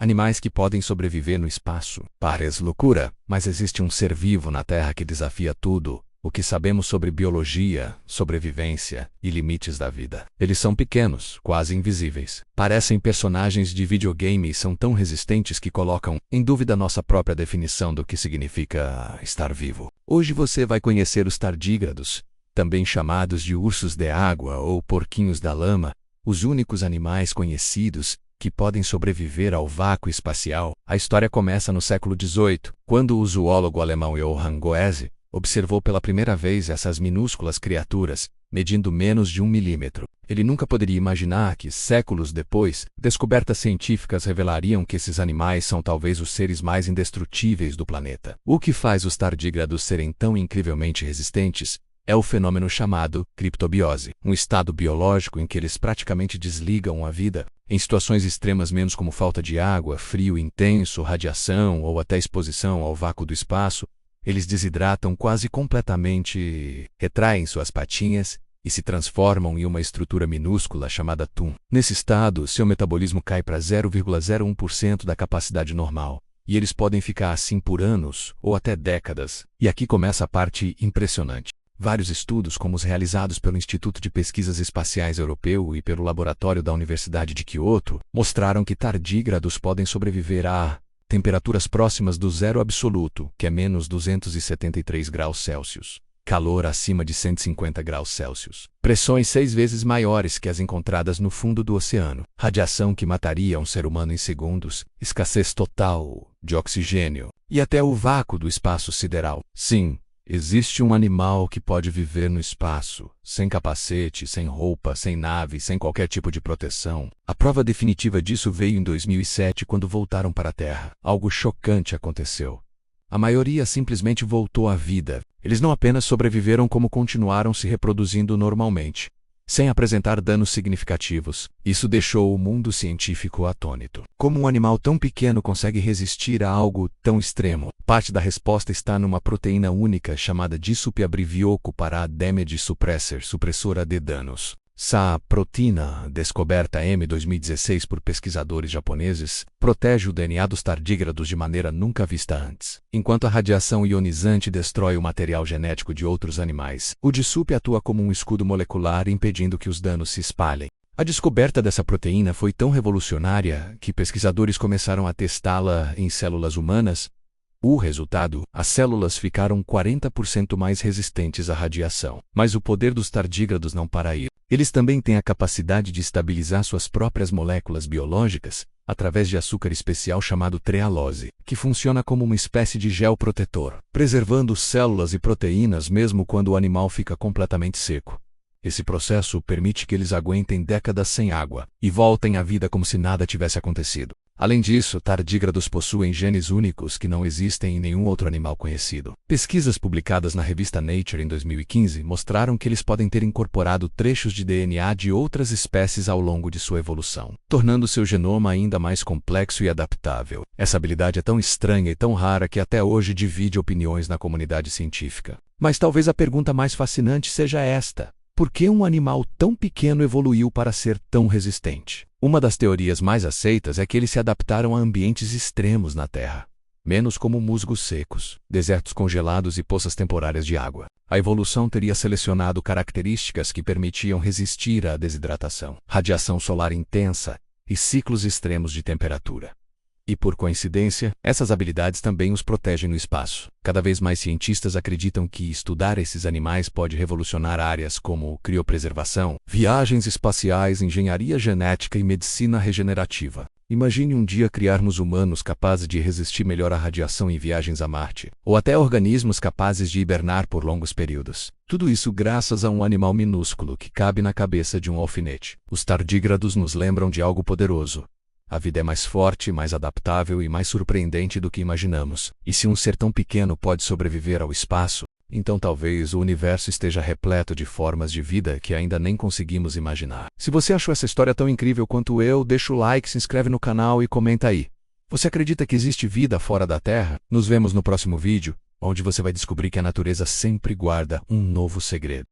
Animais que podem sobreviver no espaço. Parece loucura, mas existe um ser vivo na Terra que desafia tudo o que sabemos sobre biologia, sobrevivência e limites da vida. Eles são pequenos, quase invisíveis. Parecem personagens de videogame e são tão resistentes que colocam em dúvida nossa própria definição do que significa estar vivo. Hoje você vai conhecer os tardígrados, também chamados de ursos de água ou porquinhos da lama, os únicos animais conhecidos que podem sobreviver ao vácuo espacial. A história começa no século XVIII, quando o zoólogo alemão Johann Goese observou pela primeira vez essas minúsculas criaturas, medindo menos de 1 milímetro. Ele nunca poderia imaginar que, séculos depois, descobertas científicas revelariam que esses animais são talvez os seres mais indestrutíveis do planeta. O que faz os tardígrados serem tão incrivelmente resistentes é o fenômeno chamado criptobiose, um estado biológico em que eles praticamente desligam a vida. Em situações extremas menos como falta de água, frio intenso, radiação ou até exposição ao vácuo do espaço, eles desidratam quase completamente, retraem suas patinhas e se transformam em uma estrutura minúscula chamada TUM. Nesse estado, seu metabolismo cai para 0,01% da capacidade normal, e eles podem ficar assim por anos ou até décadas. E aqui começa a parte impressionante. Vários estudos, como os realizados pelo Instituto de Pesquisas Espaciais Europeu e pelo Laboratório da Universidade de Kyoto, mostraram que tardígrados podem sobreviver a temperaturas próximas do zero absoluto, que é menos 273 graus Celsius. Calor acima de 150 graus Celsius. Pressões 6 vezes maiores que as encontradas no fundo do oceano. Radiação que mataria um ser humano em segundos. Escassez total de oxigênio. E até o vácuo do espaço sideral. Sim, existe um animal que pode viver no espaço, sem capacete, sem roupa, sem nave, sem qualquer tipo de proteção. A prova definitiva disso veio em 2007, quando voltaram para a Terra. Algo chocante aconteceu. A maioria simplesmente voltou à vida. Eles não apenas sobreviveram, como continuaram se reproduzindo normalmente, sem apresentar danos significativos. Isso deixou o mundo científico atônito. Como um animal tão pequeno consegue resistir a algo tão extremo? Parte da resposta está numa proteína única chamada DSUP para Damage Suppressor, supressora de danos. Essa proteína, descoberta em 2016 por pesquisadores japoneses, protege o DNA dos tardígrados de maneira nunca vista antes. Enquanto a radiação ionizante destrói o material genético de outros animais, o DSUP atua como um escudo molecular, impedindo que os danos se espalhem. A descoberta dessa proteína foi tão revolucionária que pesquisadores começaram a testá-la em células humanas. O resultado: as células ficaram 40% mais resistentes à radiação. Mas o poder dos tardígrados não para aí. Eles também têm a capacidade de estabilizar suas próprias moléculas biológicas através de açúcar especial chamado trehalose, que funciona como uma espécie de gel protetor, preservando células e proteínas mesmo quando o animal fica completamente seco. Esse processo permite que eles aguentem décadas sem água e voltem à vida como se nada tivesse acontecido. Além disso, tardígrados possuem genes únicos que não existem em nenhum outro animal conhecido. Pesquisas publicadas na revista Nature em 2015 mostraram que eles podem ter incorporado trechos de DNA de outras espécies ao longo de sua evolução, tornando seu genoma ainda mais complexo e adaptável. Essa habilidade é tão estranha e tão rara que até hoje divide opiniões na comunidade científica. Mas talvez a pergunta mais fascinante seja esta: por que um animal tão pequeno evoluiu para ser tão resistente? Uma das teorias mais aceitas é que eles se adaptaram a ambientes extremos na Terra, menos como musgos secos, desertos congelados e poças temporárias de água. A evolução teria selecionado características que permitiam resistir à desidratação, radiação solar intensa e ciclos extremos de temperatura. E por coincidência, essas habilidades também os protegem no espaço. Cada vez mais cientistas acreditam que estudar esses animais pode revolucionar áreas como criopreservação, viagens espaciais, engenharia genética e medicina regenerativa. Imagine um dia criarmos humanos capazes de resistir melhor à radiação em viagens a Marte, ou até organismos capazes de hibernar por longos períodos. Tudo isso graças a um animal minúsculo que cabe na cabeça de um alfinete. Os tardígrados nos lembram de algo poderoso. A vida é mais forte, mais adaptável e mais surpreendente do que imaginamos. E se um ser tão pequeno pode sobreviver ao espaço, então talvez o universo esteja repleto de formas de vida que ainda nem conseguimos imaginar. Se você achou essa história tão incrível quanto eu, deixa o like, se inscreve no canal e comenta aí. Você acredita que existe vida fora da Terra? Nos vemos no próximo vídeo, onde você vai descobrir que a natureza sempre guarda um novo segredo.